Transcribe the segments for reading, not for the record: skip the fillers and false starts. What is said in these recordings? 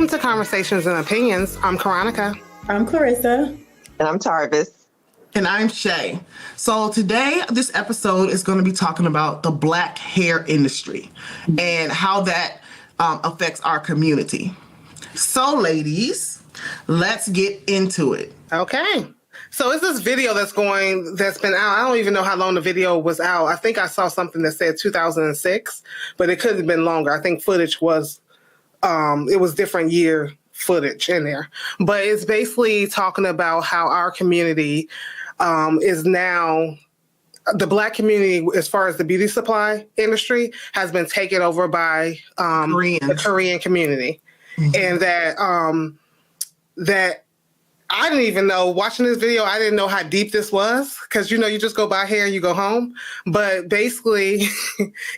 Welcome to Conversations and Opinions. I'm Karonica. I'm Clarissa. And I'm Tarvis. And I'm Shay. So today, this episode is going to be talking about the black hair industry and how that affects our community. So ladies, let's get into it. Okay. So it's this video that's been out. I don't even know how long the video was out. I think I saw something that said 2006, but it could have been longer. I think footage was, it was different year footage in there. But it's basically talking about how our community is now, the black community, as far as the beauty supply industry, has been taken over by the Korean community. Mm-hmm. And that I didn't even know, watching this video, I didn't know how deep this was, because, you know, you just go buy hair and you go home. But basically,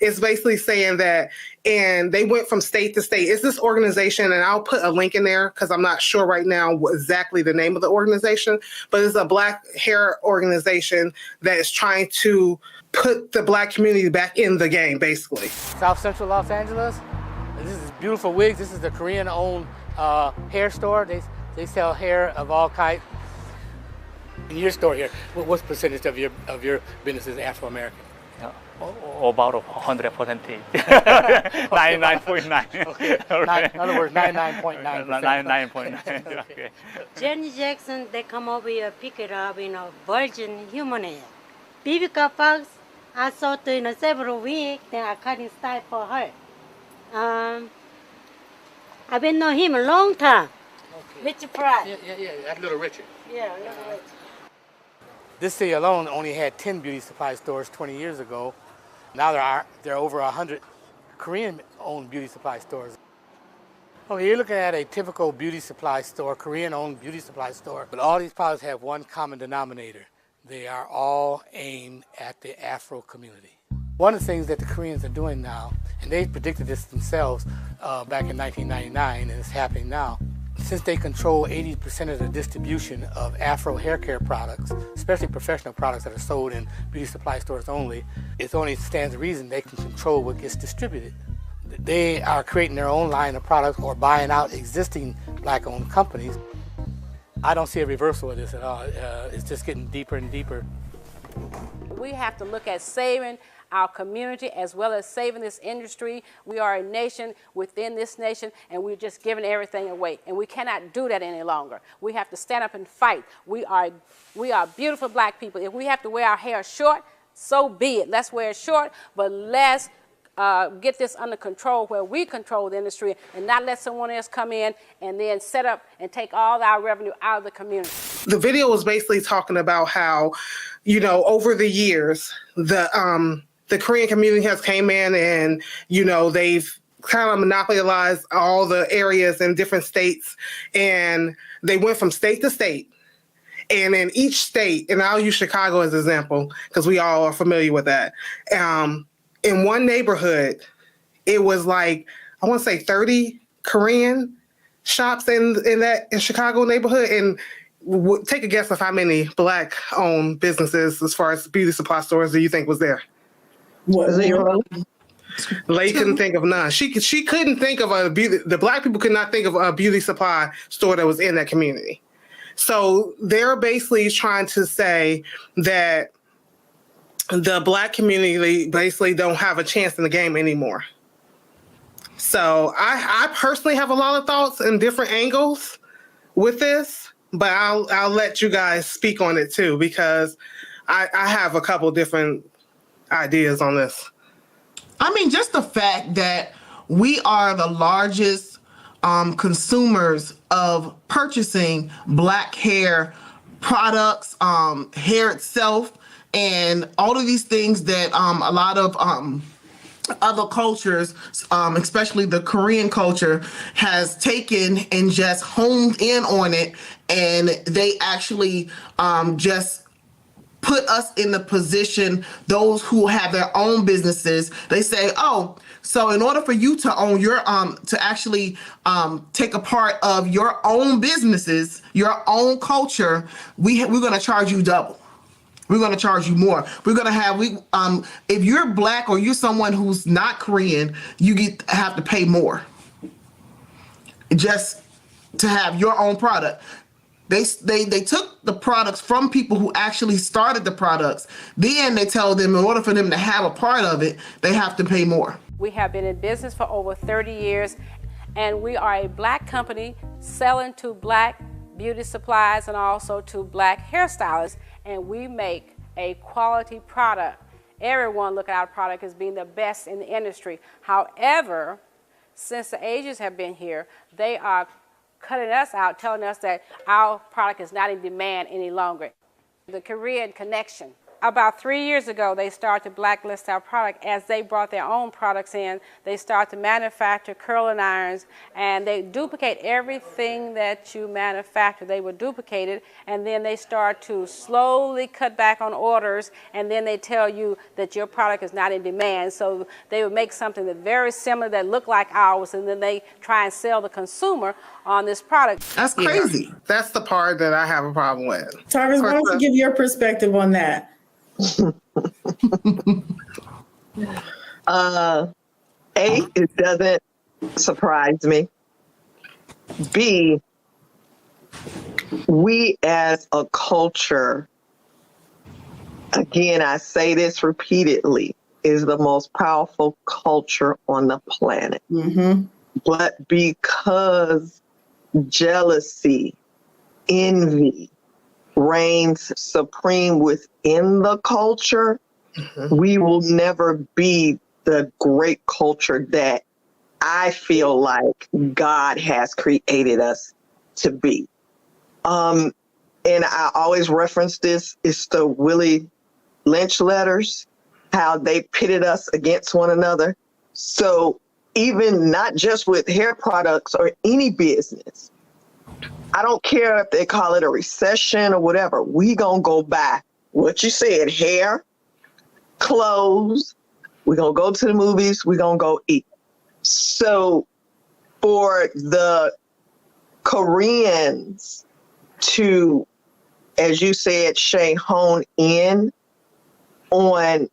it's basically saying that, and they went from state to state. It's this organization, and I'll put a link in there because I'm not sure right now exactly the name of the organization, but it's a black hair organization that is trying to put the black community back in the game, basically. South Central Los Angeles. This is beautiful wigs. This is the Korean-owned hair store. They sell hair of all kinds. In your store here, what percentage of your business is Afro-American? About 100%. 99.9. Okay. In other words, 99.9%. 99.9. Okay. Janet Jackson, they come over here, pick it up, virgin human hair. Vivica Fox, I saw her several weeks, then I cut in style for her. I've been knowing him a long time. Okay. Richard Pryor. Yeah, that's Little Richard. Yeah, Little Richard. This city alone only had 10 beauty supply stores 20 years ago. Now there are over 100 Korean-owned beauty supply stores. Oh, you're looking at a typical beauty supply store, Korean-owned beauty supply store. But all these products have one common denominator. They are all aimed at the Afro community. One of the things that the Koreans are doing now, and they predicted this themselves back in 1999, and it's happening now. Since they control 80% of the distribution of Afro hair care products, especially professional products that are sold in beauty supply stores only, it only stands to reason they can control what gets distributed. They are creating their own line of products or buying out existing black-owned companies. I don't see a reversal of this at all. It's just getting deeper and deeper. We have to look at saving our community as well as saving this industry. We are a nation within this nation, and we're just giving everything away. And we cannot do that any longer. We have to stand up and fight. We are beautiful black people. If we have to wear our hair short, so be it. Let's wear it short, but let's get this under control where we control the industry and not let someone else come in and then set up and take all our revenue out of the community. The video was basically talking about how, over the years, the Korean community has came in and, they've kind of monopolized all the areas in different states. And they went from state to state. And in each state, and I'll use Chicago as an example, because we all are familiar with that. In one neighborhood, it was like, I want to say 30 Korean shops in Chicago neighborhood. And take a guess of how many black-owned businesses, as far as beauty supply stores, do you think was there? Zero. Lay couldn't think of none. She couldn't think of a beauty. The black people could not think of a beauty supply store that was in that community. So they're basically trying to say that the black community basically don't have a chance in the game anymore. So I personally have a lot of thoughts and different angles with this, but I'll let you guys speak on it too, because I have a couple different ideas on this. I mean, just the fact that we are the largest consumers of purchasing black hair products, hair itself, and all of these things that a lot of other cultures, especially the Korean culture, has taken and just honed in on it, and they actually just put us in the position, those who have their own businesses, they say, oh, so in order for you to own your, to actually take a part of your own businesses, your own culture, we're going to charge you double. We're going to charge you more. We're going to have, if you're black or you're someone who's not Korean, you have to pay more. just to have your own product. They took the products from people who actually started the products. Then they tell them in order for them to have a part of it, they have to pay more. We have been in business for over 30 years, and we are a black company selling to black beauty supplies and also to black hairstylists, and we make a quality product. Everyone look at our product as being the best in the industry. However, since the Asians have been here, they are cutting us out, telling us that our product is not in demand any longer. The Korean connection. About 3 years ago, they started to blacklist our product. As they brought their own products in, they start to manufacture curling irons, and they duplicate everything that you manufacture. They would duplicate it, and then they start to slowly cut back on orders, and then they tell you that your product is not in demand. So they would make something that's very similar that looked like ours, and then they try and sell the consumer on this product. That's crazy. Yeah, that's the part that I have a problem with. Tarvis, why don't you give your perspective on that? A, it doesn't surprise me. B, we as a culture, again, I say this repeatedly, is the most powerful culture on the planet. Mm-hmm. But because jealousy, envy reigns supreme within the culture, we will never be the great culture that I feel like God has created us to be. And I always reference this, it's the Willie Lynch letters, how they pitted us against one another. So even not just with hair products or any business, I don't care if they call it a recession or whatever, we gonna go buy what you said, hair, clothes, we're gonna go to the movies, we're gonna go eat. So for the Koreans to, as you said, Shay, hone in on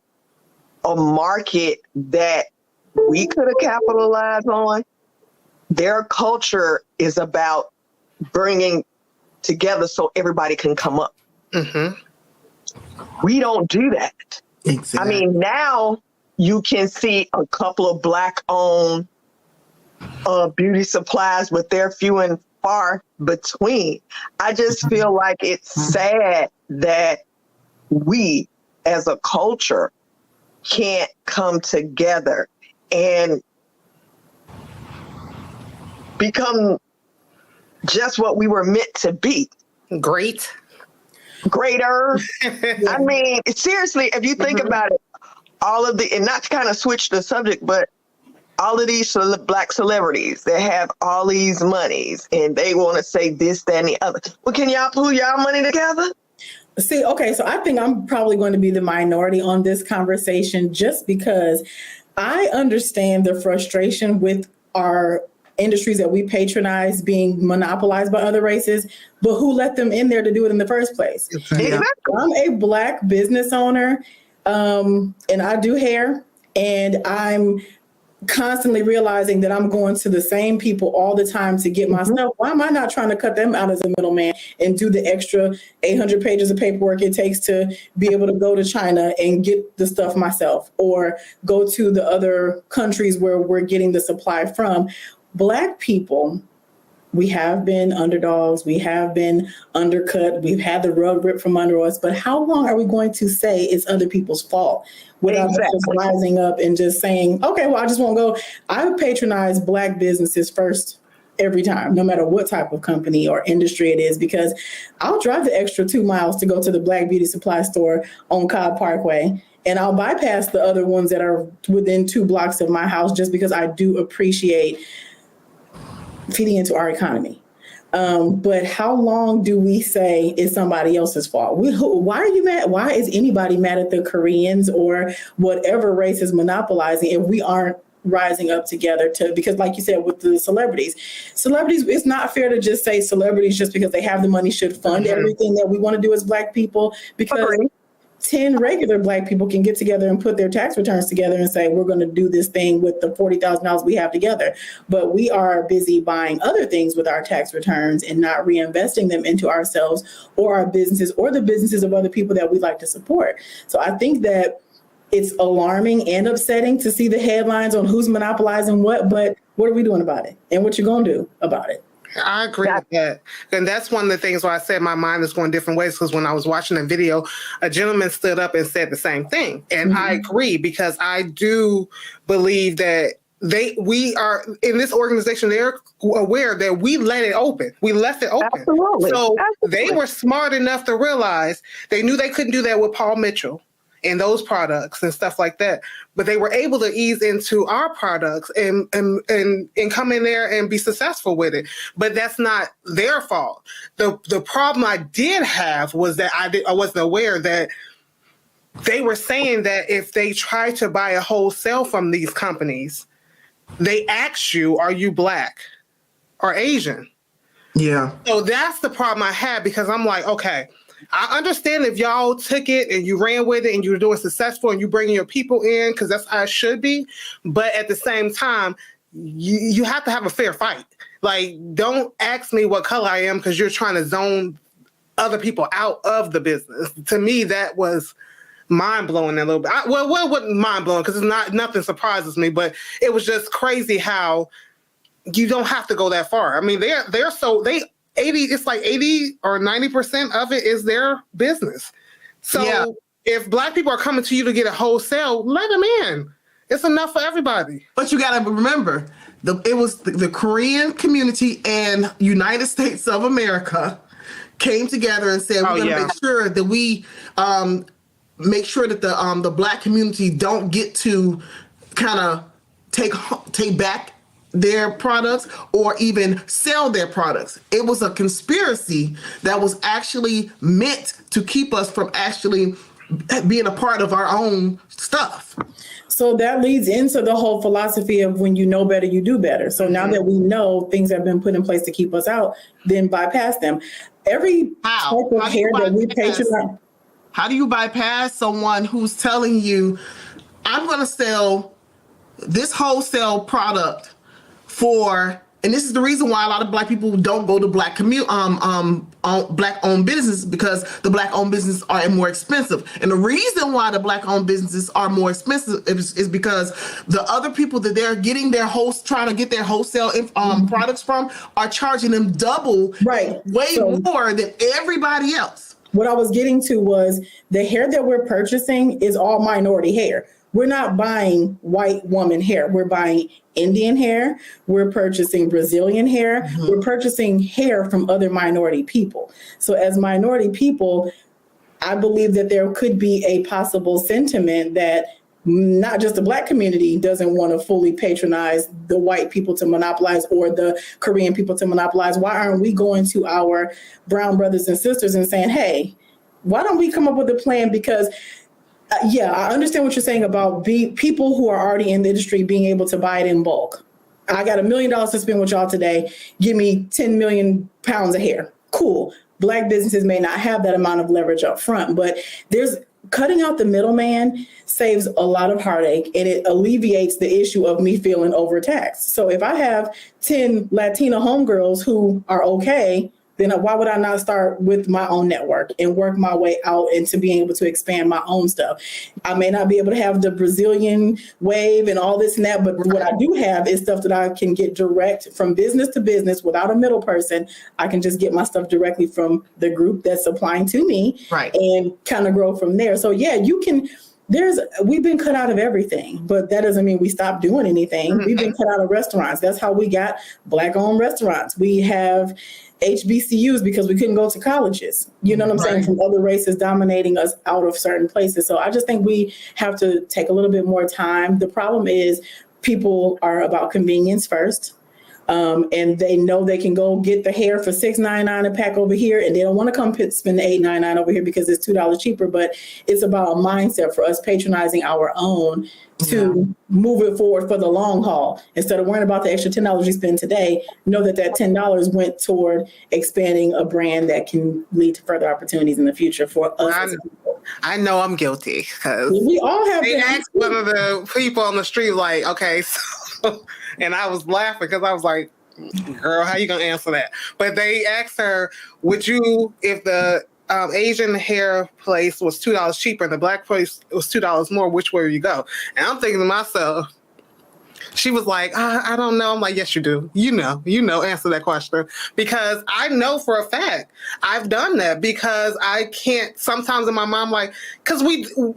a market that we could have capitalized on, their culture is about bringing together so everybody can come up. Mm-hmm. We don't do that. Exactly. I mean, now you can see a couple of Black-owned beauty supplies, but they're few and far between. I just feel like it's sad that we, as a culture, can't come together and become just what we were meant to be. Greater. I mean, seriously, if you think about it, all of the, and not to kind of switch the subject, but all of these Black celebrities that have all these monies and they want to say this, that, and the other. Well, can y'all pull y'all money together? See, okay, so I think I'm probably going to be the minority on this conversation just because I understand the frustration with our industries that we patronize being monopolized by other races, but who let them in there to do it in the first place? Exactly. I'm a Black business owner, and I do hair, and I'm constantly realizing that I'm going to the same people all the time to get my stuff. Why am I not trying to cut them out as a middleman and do the extra 800 pages of paperwork it takes to be able to go to China and get the stuff myself, or go to the other countries where we're getting the supply from? Black people, we have been underdogs, we have been undercut, we've had the rug ripped from under us, but how long are we going to say it's other people's fault without just rising up and just saying, okay, well, I just won't go. I patronize Black businesses first every time, no matter what type of company or industry it is, because I'll drive the extra 2 miles to go to the Black beauty supply store on Cobb Parkway, and I'll bypass the other ones that are within 2 blocks of my house just because I do appreciate feeding into our economy. But how long do we say it's somebody else's fault? Why are you mad? Why is anybody mad at the Koreans or whatever race is monopolizing if we aren't rising up together to, because like you said, with the celebrities, it's not fair to just say celebrities just because they have the money should fund everything that we want to do as Black people, because 10 regular Black people can get together and put their tax returns together and say, we're going to do this thing with the $40,000 we have together. But we are busy buying other things with our tax returns and not reinvesting them into ourselves or our businesses or the businesses of other people that we'd like to support. So I think that it's alarming and upsetting to see the headlines on who's monopolizing what, but what are we doing about it? And what you going to do about it? I agree with that. And that's one of the things why I said my mind is going different ways, because when I was watching the video, a gentleman stood up and said the same thing. And I agree, because I do believe that we are in this organization, they're aware that we let it open. We left it open. Absolutely. So Absolutely. they were smart enough to realize they knew they couldn't do that with Paul Mitchell and those products and stuff like that. But they were able to ease into our products and come in there and be successful with it. But that's not their fault. The problem I did have was that I wasn't aware that they were saying that if they try to buy a wholesale from these companies, they ask you, are you Black or Asian? Yeah. So that's the problem I had, because I'm like, okay, I understand if y'all took it and you ran with it and you were doing successful and you bringing your people in, because that's how it should be. But at the same time, you have to have a fair fight. Like, don't ask me what color I am because you're trying to zone other people out of the business. To me, that was mind-blowing a little bit. Well, it wasn't mind-blowing because nothing surprises me, but it was just crazy how you don't have to go that far. I mean, it's like 80 or 90% of it is their business. So if Black people are coming to you to get a wholesale, let them in. It's enough for everybody. But you got to remember, it was the Korean community and United States of America came together and said, we're going to make sure that we make sure that the Black community don't get to kind of take back their products or even sell their products. It was a conspiracy that was actually meant to keep us from actually being a part of our own stuff. So that leads into the whole philosophy of when you know better, you do better. So now that we know things have been put in place to keep us out, then bypass them. Every type of hair that we patronize. How do you bypass someone who's telling you, I'm going to sell this wholesale product for, and this is the reason why a lot of Black people don't go to Black Black-owned businesses, because the Black-owned businesses are more expensive. And the reason why the Black-owned businesses are more expensive is because the other people that they're getting trying to get their wholesale products from are charging them double, way more than everybody else. What I was getting to was the hair that we're purchasing is all minority hair. We're not buying white woman hair. We're buying Indian hair. We're purchasing Brazilian hair. Mm-hmm. We're purchasing hair from other minority people. So as minority people, I believe that there could be a possible sentiment that not just the Black community doesn't want to fully patronize the white people to monopolize or the Korean people to monopolize. Why aren't we going to our brown brothers and sisters and saying, hey, why don't we come up with a plan? Because I understand what you're saying about people who are already in the industry being able to buy it in bulk. I got $1 million to spend with y'all today. Give me 10 million pounds of hair. Cool. Black businesses may not have that amount of leverage up front, but cutting out the middleman saves a lot of heartache, and it alleviates the issue of me feeling overtaxed. So if I have 10 Latina homegirls who are okay, then why would I not start with my own network and work my way out into being able to expand my own stuff? I may not be able to have the Brazilian wave and all this and that, but what I do have is stuff that I can get direct from business to business without a middle person. I can just get my stuff directly from the group that's supplying to me, and kind of grow from there. So you can. We've been cut out of everything, but that doesn't mean we stopped doing anything. Mm-hmm. We've been cut out of restaurants. That's how we got Black-owned restaurants. We have HBCUs because we couldn't go to colleges. You know what I'm saying? From other races dominating us out of certain places. So I just think we have to take a little bit more time. The problem is people are about convenience first. And they know they can go get the hair for $6.99 a pack over here, and they don't want to come spend the $8.99 over here because it's $2 cheaper. But it's about a mindset for us patronizing our own to move it forward for the long haul. Instead of worrying about the extra $10 you spend today, know that $10 went toward expanding a brand that can lead to further opportunities in the future for us. I know I'm guilty because We all have they been. asked one of the people on the street, like, okay, so, and I was laughing because I was like, girl, how you gonna answer that? But they asked her, would you, if the Asian hair place was $2 cheaper and the black place was $2 more, which way would you go? And I'm thinking to myself, she was like, I don't know. I'm like, yes, you do. You know, answer that question. Because I know for a fact I've done that because I can't sometimes in my mind, like, because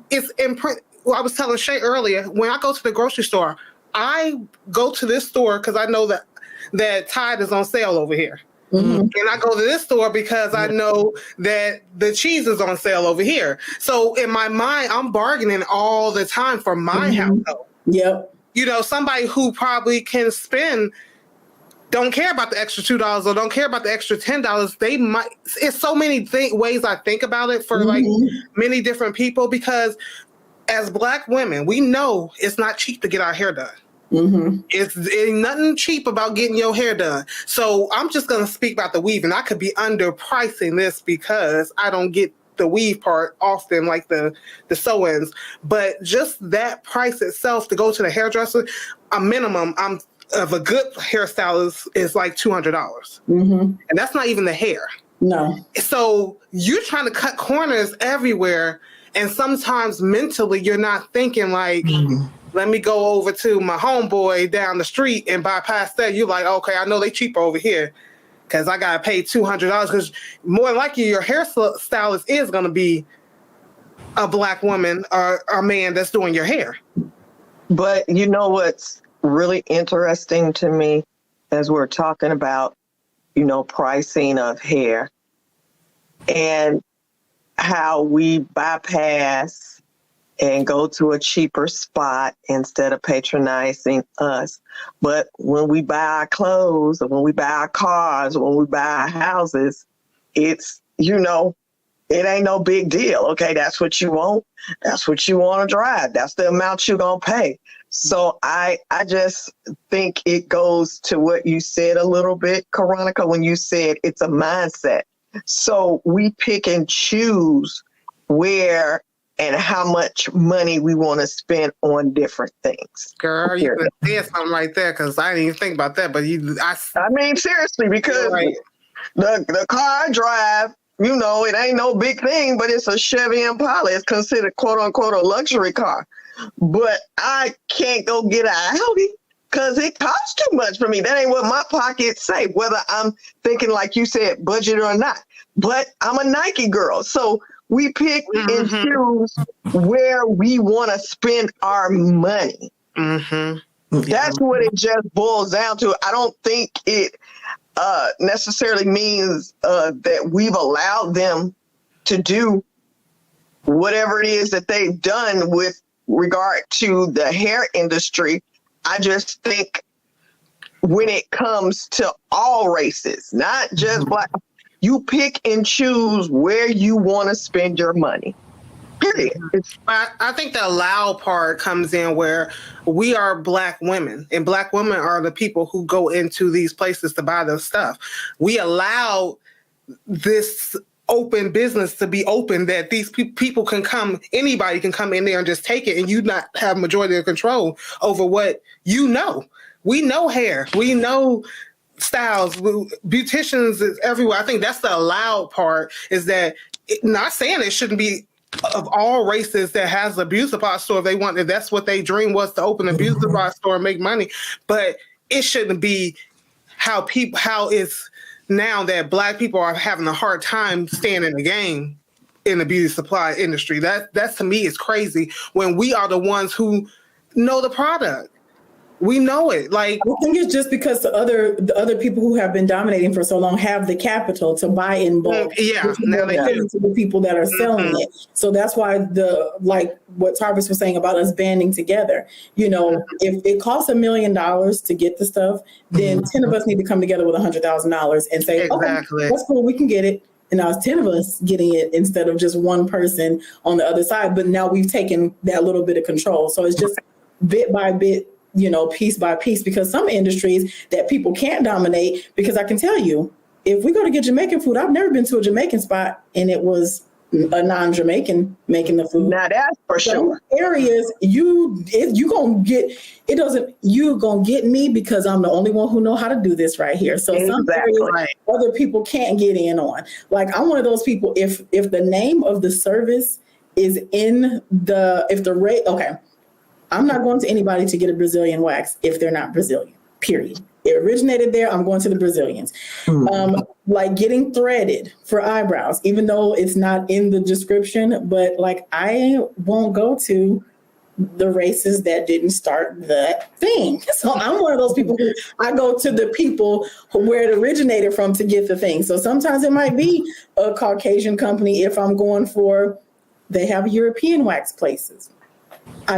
it's imprint. Well, I was telling Shay earlier, when I go to the grocery store, I go to this store because I know that Tide is on sale over here. Mm-hmm. And I go to this store because I know that the cheese is on sale over here. So in my mind, I'm bargaining all the time for my household. Yep. You know, somebody who probably can don't care about the extra $2 or don't care about the extra $10. They might. It's so many ways I think about it for like many different people, because as Black women, we know it's not cheap to get our hair done. Mm-hmm. It's ain't nothing cheap about getting your hair done. So I'm just going to speak about the weave, and I could be underpricing this because I don't get the weave part often, like the sew-ins, but just that price itself to go to the hairdresser, a minimum of a good hairstylist is like $200, and that's not even the hair. No. So you're trying to cut corners everywhere, and sometimes mentally you're not thinking like, let me go over to my homeboy down the street and bypass that. You're like, okay, I know they cheaper over here, because I got to pay $200, because more likely your hairstylist is going to be a Black woman or a man that's doing your hair. But you know what's really interesting to me as we're talking about, you know, pricing of hair and how we bypass and go to a cheaper spot instead of patronizing us. But when we buy our clothes, or when we buy our cars, or when we buy our houses, it's, you know, it ain't no big deal. Okay, that's what you want. That's what you want to drive. That's the amount you're going to pay. So I just think it goes to what you said a little bit, Karonica, when you said it's a mindset. So we pick and choose where and how much money we want to spend on different things. Girl, you could say something right there, because I didn't even think about that. But I mean, seriously, because the car I drive, you know, it ain't no big thing, but it's a Chevy Impala. It's considered quote unquote a luxury car. But I can't go get an Audi because it costs too much for me. That ain't what my pockets say, whether I'm thinking, like you said, budget or not. But I'm a Nike girl. So we pick and choose where we want to spend our money. That's what it just boils down to. I don't think it necessarily means that we've allowed them to do whatever it is that they've done with regard to the hair industry. I just think when it comes to all races, not just Black, you pick and choose where you want to spend your money. Period. I think the allow part comes in where we are Black women, and Black women are the people who go into these places to buy their stuff. We allow this open business to be open, that these people can come, anybody can come in there and just take it, and you not have majority of control over what you know. We know hair. We know styles. Beauticians is everywhere. I think that's the allowed part, is that not saying it shouldn't be of all races that has a beauty supply store. If they want, if that's what they dream was, to open a beauty supply store and make money, but it shouldn't be how it's now that Black people are having a hard time staying in the game in the beauty supply industry. That to me is crazy, when we are the ones who know the product. We know it. Like, I think it's just because the other people who have been dominating for so long have the capital to buy in bulk. Now they do. To the people that are selling it. So that's why like what Tarvis was saying about us banding together. You know, if it costs $1 million to get the stuff, then 10 of us need to come together with $100,000 and say, okay, that's cool, we can get it. And now it's 10 of us getting it instead of just one person on the other side. But now we've taken that little bit of control. So it's just bit by bit, you know, piece by piece, because some industries that people can't dominate, because I can tell you, if we go to get Jamaican food, I've never been to a Jamaican spot and it was a non-Jamaican making the food. Now that's for Some sure. areas you're gonna get me because I'm the only one who know how to do this right here. So some Exactly. areas other people can't get in on. Like I'm one of those people. If the name of the service is in the rate, okay, I'm not going to anybody to get a Brazilian wax if they're not Brazilian. Period. It originated there. I'm going to the Brazilians. Like getting threaded for eyebrows, even though it's not in the description, but like I won't go to the races that didn't start that thing. So I'm one of those people who I go to the people where it originated from to get the thing. So sometimes it might be a Caucasian company if I'm going for, they have European wax places. I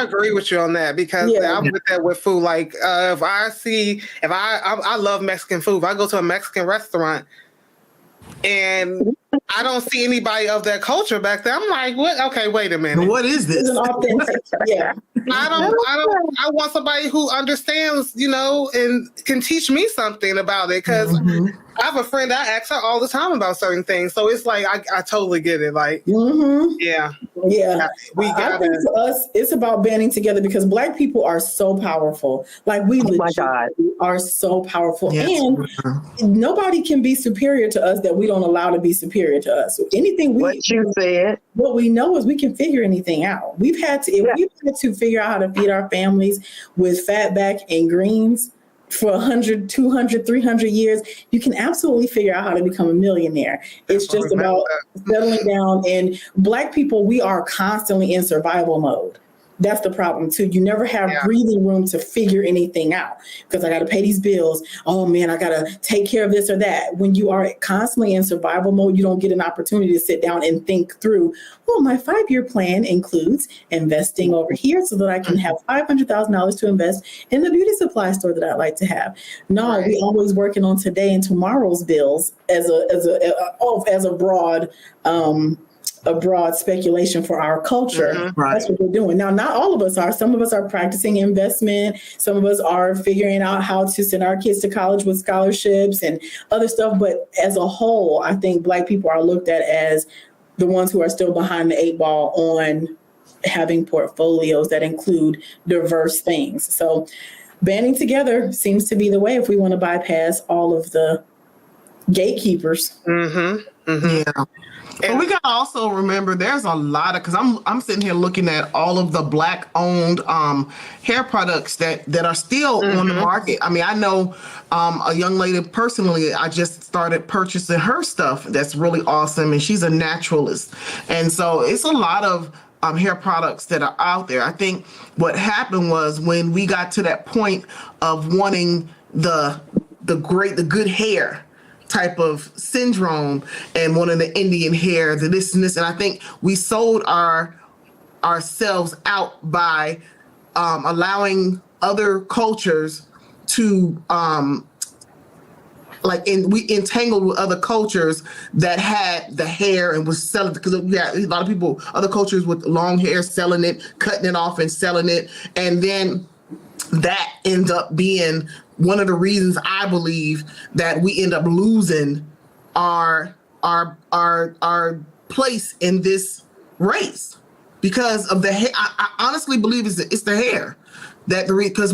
agree with you on that because I'm with that with food. Like if I love Mexican food. If I go to a Mexican restaurant and I don't see anybody of that culture back there, I'm like, what? Okay, wait a minute. What is this? It's an authentic, yeah. I want somebody who understands, and can teach me something about it. Because I have a friend, I ask her all the time about certain things. So it's like, I totally get it. Like, Yeah. I think for us, it's about banding together because Black people are so powerful. Like we are so powerful. Yes. And nobody can be superior to us that we don't allow to be superior to us. So anything what we know is we can figure anything out. We've had to figure out how to feed our families with fatback and greens for 100, 200, 300 years. You can absolutely figure out how to become a millionaire. It's just about settling down. And Black people, we are constantly in survival mode. That's the problem too. You never have breathing room to figure anything out because I got to pay these bills. Oh man, I got to take care of this or that. When you are constantly in survival mode, you don't get an opportunity to sit down and think through, well, my 5-year plan includes investing over here so that I can have $500,000 to invest in the beauty supply store that I'd like to have. No, we always working on today and tomorrow's bills as a broad speculation for our culture. That's what we're doing. Now, not all of us are. Some of us are practicing investment. Some of us are figuring out how to send our kids to college with scholarships and other stuff. But as a whole, I think Black people are looked at as the ones who are still behind the 8 ball on having portfolios that include diverse things. So banding together seems to be the way if we want to bypass all of the gatekeepers. Yeah. And we gotta also remember there's a lot of, because I'm sitting here looking at all of the Black owned hair products that are still on the market. I mean, I know a young lady personally, I just started purchasing her stuff that's really awesome, and she's a naturalist. And so it's a lot of hair products that are out there. I think what happened was when we got to that point of wanting the good hair type of syndrome and one of the Indian hair, the this and this. And I think we sold ourselves out by allowing other cultures to we entangled with other cultures that had the hair and was selling, because we had a lot of people, other cultures with long hair selling it, cutting it off and selling it. And then that ends up being one of the reasons I believe that we end up losing our place in this race because of the hair. I honestly believe it's the hair because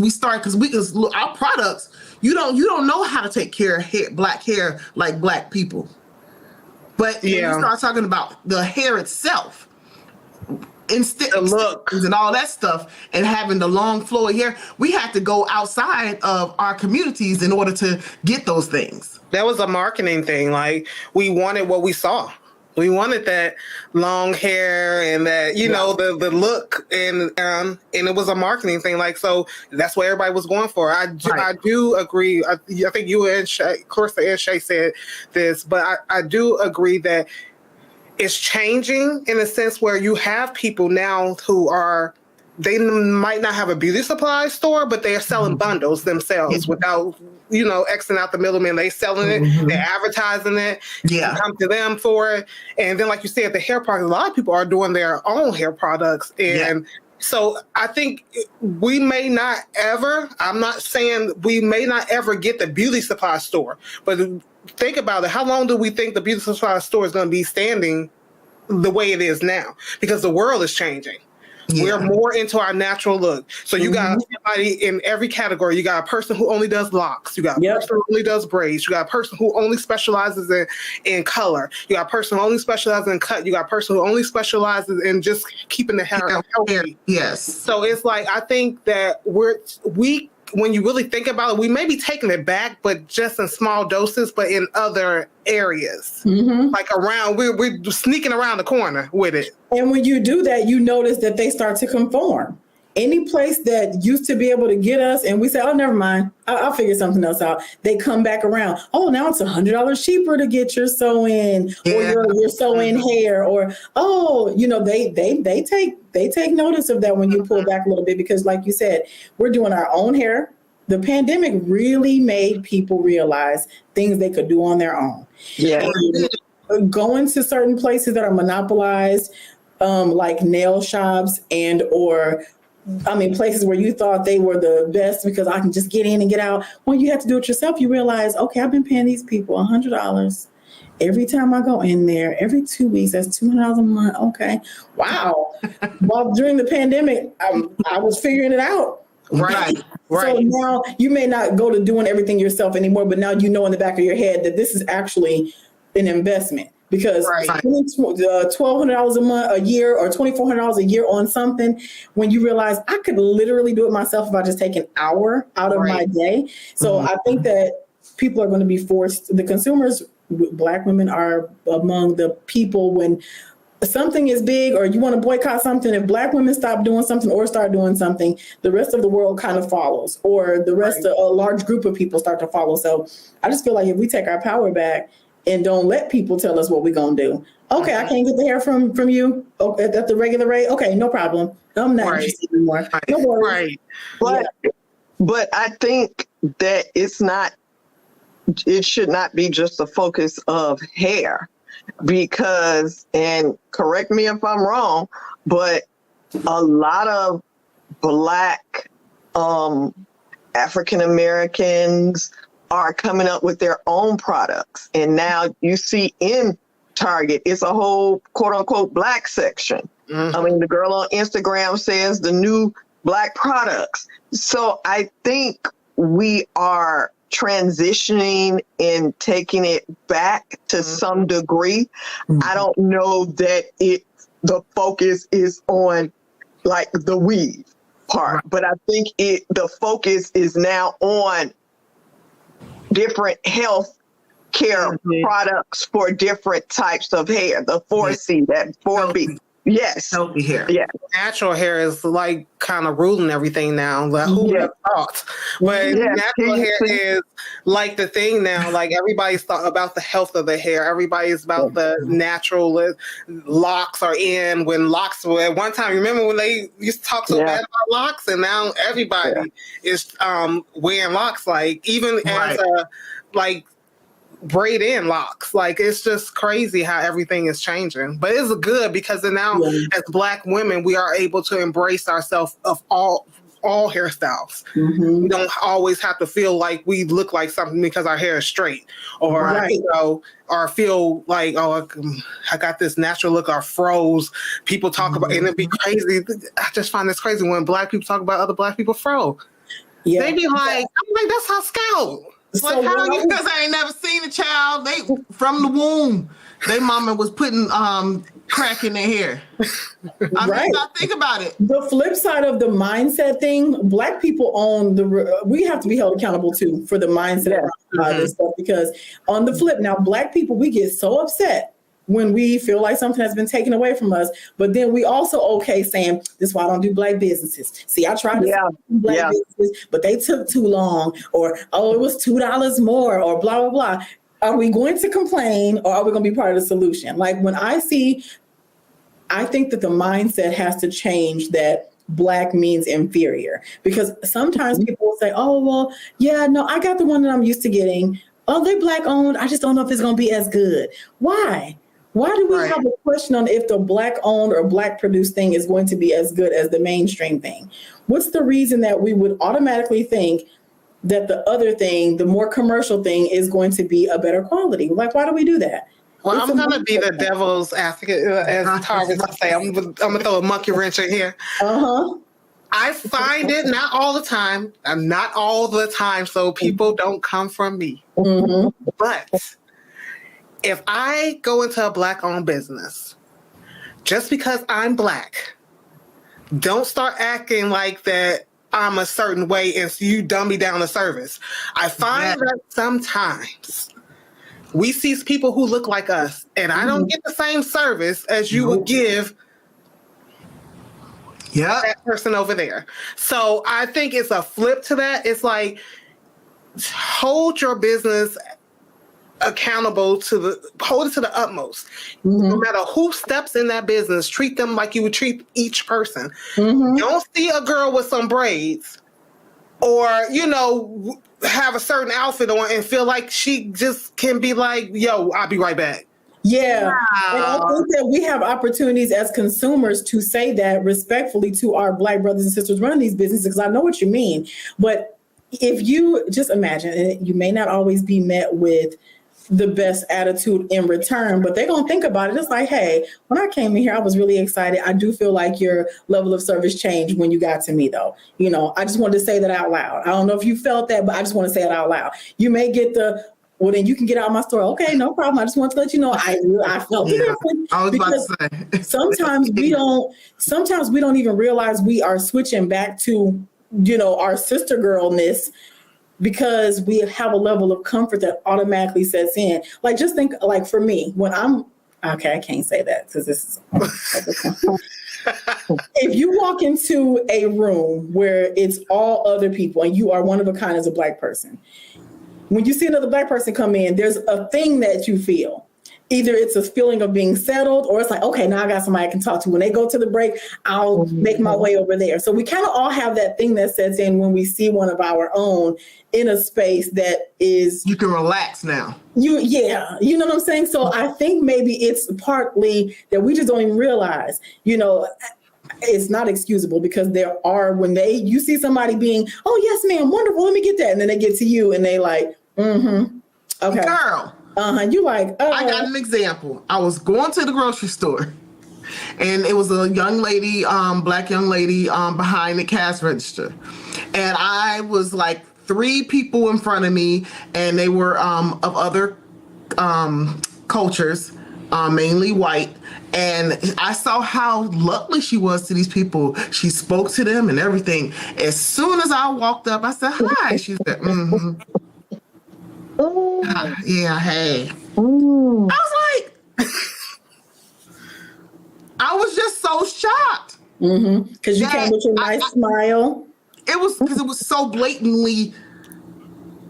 our products, you don't know how to take care of black hair like Black people. But when you start talking about the hair itself, instead of looks and all that stuff and having the long flowy hair, we had to go outside of our communities in order to get those things. That was a marketing thing. Like, we wanted what we saw. We wanted that long hair and that, the look, and it was a marketing thing. Like, so that's what everybody was going for. I do agree. I think you and Clarissa and Shay said this, but I do agree that it's changing in a sense where you have people now who they might not have a beauty supply store, but they are selling bundles themselves without, Xing out the middleman. They selling it, they're advertising it. You can come to them for it. And then, like you said, the hair products, a lot of people are doing their own hair products. And so I think we may not ever, I'm not saying we may not ever get the beauty supply store, but think about it. How long do we think the beauty supply store is going to be standing the way it is now because the world is changing. We're more into our natural look. So you got somebody in every category. You got a person who only does locks. You got a person who only does braids. You got a person who only specializes in color. You got a person who only specializes in cut. You got a person who only specializes in just keeping the hair healthy. Yes. So it's like, I think that when you really think about it, we may be taking it back, but just in small doses, but in other areas. Like around, we're sneaking around the corner with it. And when you do that, you notice that they start to conform. Any place that used to be able to get us, and we say, oh, never mind, I'll figure something else out. They come back around. Oh, now it's $100 cheaper to get your sew-in or your sew-in hair, or they take notice of that when you pull back a little bit, because like you said, we're doing our own hair. The pandemic really made people realize things they could do on their own. Yeah. And going to certain places that are monopolized, like nail shops places where you thought they were the best because I can just get in and get out. When you have to do it yourself, you realize, okay, I've been paying these people $100 every time I go in there. Every 2 weeks, that's $200 a month. Okay, wow. Well, during the pandemic, I was figuring it out. Right. So now you may not go to doing everything yourself anymore, but now you know in the back of your head that this is actually an investment. Because $1,200 a month, a year, or $2,400 a year on something, when you realize I could literally do it myself if I just take an hour out of my day. So I think that people are going to be forced, the consumers, Black women are among the people when something is big or you want to boycott something. If Black women stop doing something or start doing something, the rest of the world kind of follows, or the rest of a large group of people start to follow. So I just feel like if we take our power back and don't let people tell us what we're going to do. Okay, I can't get the hair from you at the regular rate. Okay, no problem. I'm not interested anymore. No worries. But I think that it should not be just the focus of hair, because, and correct me if I'm wrong, but a lot of Black African Americans are coming up with their own products. And now you see in Target, it's a whole quote unquote Black section. I mean, the girl on Instagram says the new Black products. So I think we are transitioning and taking it back to some degree. I don't know that the focus is on like the weave part, but I think the focus is now on different health care products for different types of hair. The 4C, that 4B. Yes. Healthy hair. Yeah. Natural hair is like kind of ruling everything now. Like, who would have thought? But natural hair is like the thing now. Like everybody's thought about the health of the hair. Everybody's about the natural locks are in. When locks were at one time, remember when they used to talk so bad about locks, and now everybody is wearing locks. Like even as like braid in locks. Like it's just crazy how everything is changing, but it's good because now as Black women, we are able to embrace ourselves of all hairstyles. We don't always have to feel like we look like something because our hair is straight, or or feel like, oh, I got this natural look, or froze. People talk about, and it'd be crazy. I just find this crazy when Black people talk about other Black people fro. They be like, I'm like, that's how Scout. Like, how you? Because I ain't never seen a child. They from the womb, they mama was putting crack in their hair. I mean, think about it. The flip side of the mindset thing, Black people own we have to be held accountable too for the mindset around this stuff, because on the flip now, Black people, we get so upset when we feel like something has been taken away from us, but then we also saying, this is why I don't do Black businesses. See, I tried to do Black businesses, but they took too long, or, oh, it was $2 more, or blah, blah, blah. Are we going to complain, or are we going to be part of the solution? Like when I think that the mindset has to change that Black means inferior, because sometimes people will say, oh, well, yeah, no, I got the one that I'm used to getting. Oh, they're Black owned. I just don't know if it's going to be as good. Why? Why do we have a question on if the Black owned or Black produced thing is going to be as good as the mainstream thing? What's the reason that we would automatically think that the other thing, the more commercial thing, is going to be a better quality? Like, why do we do that? Well, It's I'm a gonna be the devil's advocate, as Tarvis would say. I'm gonna throw a monkey wrench in here. Uh-huh. I find it not all the time. Not all the time, so people don't come from me. Mm-hmm. But if I go into a Black-owned business, just because I'm Black, don't start acting like that I'm a certain way and so you dumb me down the service. I find that sometimes we see people who look like us, and I don't get the same service as you would give that person over there. So I think it's a flip to that. It's like, hold your business accountable hold it to the utmost. No matter who steps in that business, treat them like you would treat each person. Don't see a girl with some braids or, have a certain outfit on and feel like she just can be like, yo, I'll be right back. Yeah. And I think that we have opportunities as consumers to say that respectfully to our Black brothers and sisters running these businesses, because I know what you mean. But if you just imagine, and you may not always be met with the best attitude in return, but they're going to think about it. It's like, hey, when I came in here, I was really excited. I do feel like your level of service changed when you got to me, though. I just wanted to say that out loud. I don't know if you felt that, but I just want to say it out loud. You may get well, then you can get out of my store. Okay, no problem. I just want to let you know I felt it different. I was because about to say. sometimes we don't even realize we are switching back to, our sister girlness, because we have a level of comfort that automatically sets in. Like, just think, like for me, when I can't say that because this is, if you walk into a room where it's all other people and you are one of a kind as a Black person, when you see another Black person come in, there's a thing that you feel. Either it's a feeling of being settled, or it's like, okay, now I got somebody I can talk to. When they go to the break, I'll make my way over there. So we kind of all have that thing that sets in when we see one of our own in a space that is... You can relax now. You know what I'm saying? So I think maybe it's partly that we just don't even realize, it's not excusable, because there are, when you see somebody being, oh, yes, ma'am, wonderful, let me get that. And then they get to you and they like, okay. Girl. You like, I got an example. I was going to the grocery store and it was a young lady, Black young lady, behind the cash register. And I was like 3 people in front of me, and they were of other cultures, mainly white. And I saw how lovely she was to these people. She spoke to them and everything. As soon as I walked up, I said, hi. She said, yeah, hey. I was like, I was just so shocked. Because you came with your nice smile. It was because it was so blatantly,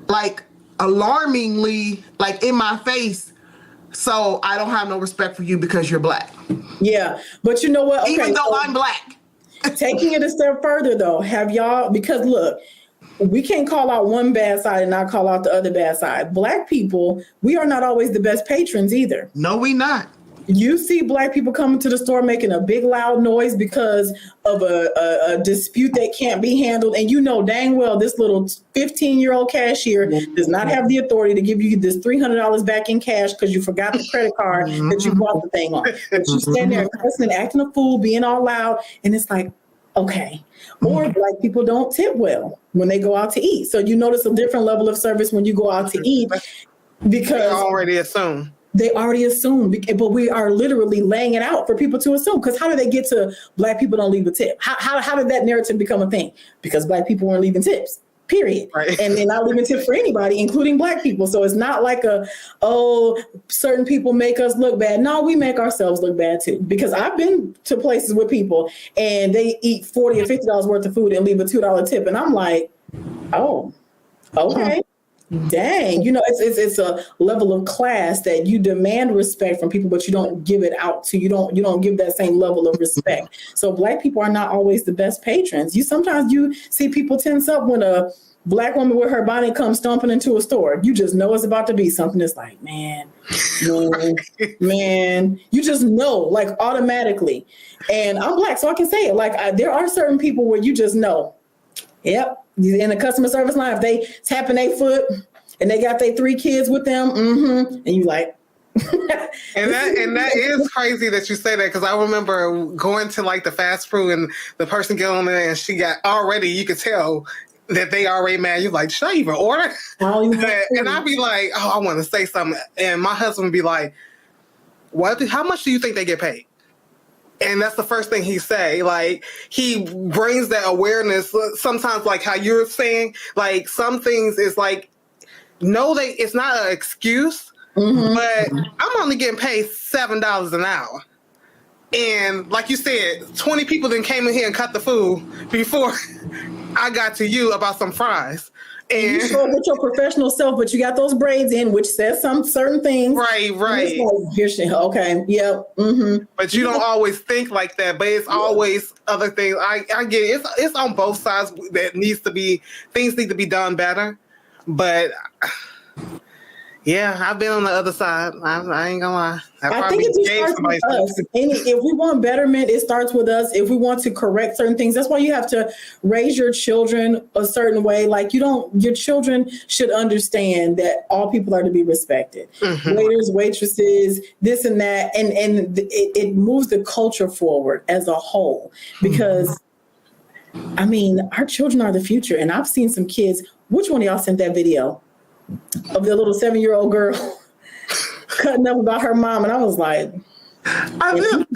like, alarmingly, like, in my face. So I don't have no respect for you because you're Black. Yeah, but you know what? Okay, even though I'm Black. Taking it a step further, though, have y'all, because look, we can't call out one bad side and not call out the other bad side. Black people, we are not always the best patrons either. No, we not. You see Black people coming to the store making a big loud noise because of a dispute that can't be handled. And you know dang well this little 15-year-old cashier does not have the authority to give you this $300 back in cash because you forgot the credit card that you bought the thing on. But you stand there cussing, acting a fool, being all loud. And it's like, okay. Or Black people don't tip well when they go out to eat. So you notice a different level of service when you go out to eat because they already assume. They already assume, but we are literally laying it out for people to assume. Because how do they get to Black people don't leave a tip? How did that narrative become a thing? Because Black people weren't leaving tips, period. Right. And they're not leaving tips for anybody, including Black people. So it's not like certain people make us look bad. No, we make ourselves look bad too. Because I've been to places with people and they eat $40 or $50 worth of food and leave a $2 tip. And I'm like, oh, okay. Dang, it's a level of class that you demand respect from people, but you don't give it out to. You don't give that same level of respect. So Black people are not always the best patrons. Sometimes you see people tense up when a Black woman with her bonnet comes stomping into a store. You just know it's about to be something. It's like, man, you just know, like, automatically. And I'm Black, so I can say it. Like, there are certain people where you just know. Yep. In the customer service line, if they tapping their foot and they got their 3 kids with them, and you like, And that is crazy that you say that, because I remember going to like the fast food and the person get on there and she got already, you could tell that they already mad. You're like, should I even order? And I'd be like, oh, I want to say something. And my husband would be like, how much do you think they get paid? And that's the first thing he say. Like, he brings that awareness. Sometimes, like how you're saying, like some things is like, no, it's not an excuse, but I'm only getting paid $7 an hour. And like you said, 20 people then came in here and cut the food before I got to you about some fries. And you show up with your professional self, but you got those braids in, which says some certain things. Right. Okay. Yep. But you don't always think like that. But it's always other things. I get it. It's on both sides that things need to be done better. But yeah, I've been on the other side. I ain't gonna lie. I think it just starts with us. If we want betterment, it starts with us. If we want to correct certain things, that's why you have to raise your children a certain way. Like your children should understand that all people are to be respected. Waiters, waitresses, this and that. And it moves the culture forward as a whole. Because, I mean, our children are the future. And I've seen some kids. Which one of y'all sent that video of the little 7-year-old girl cutting up about her mom? And I was like, did I send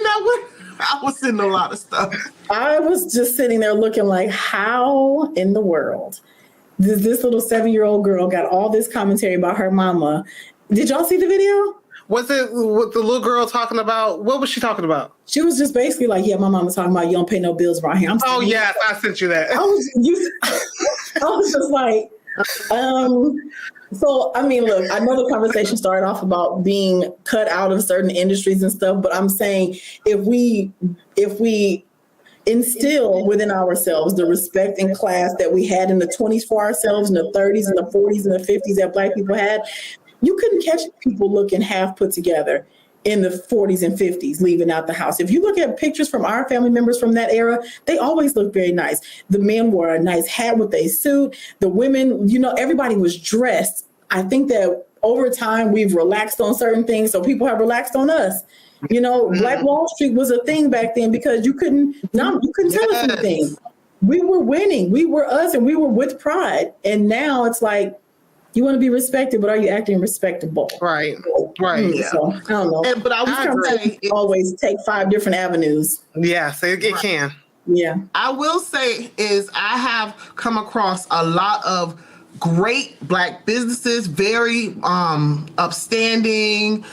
that one? I was sending a lot of stuff. I was just sitting there looking like, how in the world does this little 7-year-old girl got all this commentary about her mama? Did y'all see the video? Was it with the little girl talking about? What was she talking about? She was just basically like, yeah, my mama's talking about you don't pay no bills right here. Oh, yes, I sent you that. I was just like, so, I mean, look, I know the conversation started off about being cut out of certain industries and stuff, but I'm saying if we instill within ourselves the respect and class that we had in the 20s for ourselves, in the 30s and the 40s and the 50s that Black people had, you couldn't catch people looking half put together in the 40s and 50s leaving out the house. If you look at pictures from our family members from that era, they always look very nice. The men wore a nice hat with a suit. The women, everybody was dressed. I think that over time we've relaxed on certain things, so people have relaxed on us. Black Wall Street was a thing back then because you couldn't tell us anything. We were winning. We were us, and we were with pride. And now it's like, you want to be respected, but are you acting respectable? Right. Yeah. So I don't know. But I would say always take 5 different avenues. Yes, it can. Yeah. I will say is I have come across a lot of great Black businesses, very upstanding,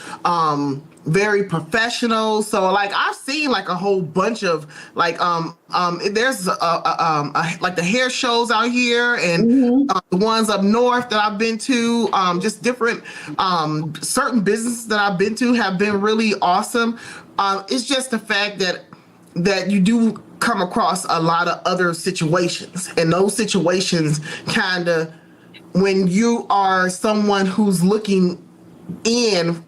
very professional. So like I've seen like a whole bunch of like there's like the hair shows out here and the ones up north that I've been to, just different certain businesses that I've been to have been really awesome. It's just the fact that you do come across a lot of other situations, and those situations kind of, when you are someone who's looking in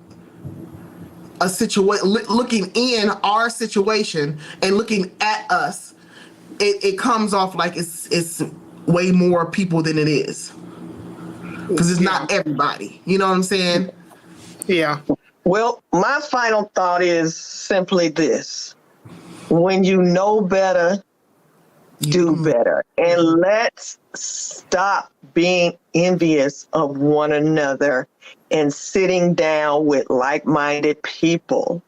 a situation, looking in our situation and looking at us, it comes off like it's way more people than it is, because it's not everybody. You know what I'm saying? Yeah. Well, my final thought is simply this: when you know better, do better, and let's stop being envious of one another and sitting down with like-minded people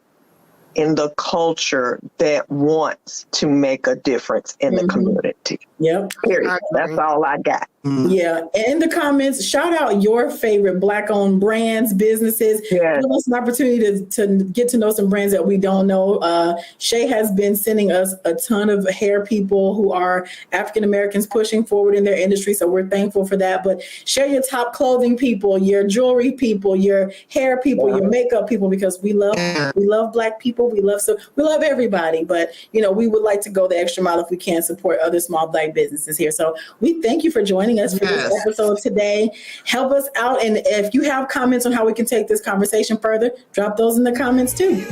in the culture that wants to make a difference in the community. Yep. Period. That's all I got. Yeah. And in the comments, shout out your favorite Black-owned brands, businesses. Yes. Give us an opportunity to get to know some brands that we don't know. Shay has been sending us a ton of hair people who are African-Americans pushing forward in their industry, so we're thankful for that. But share your top clothing people, your jewelry people, your hair people, your makeup people, because we love Black people. We love everybody, but we would like to go the extra mile if we can support other small Black businesses here. So we thank you for joining us for this episode today. Help us out, and if you have comments on how we can take this conversation further, drop those in the comments too.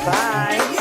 Bye.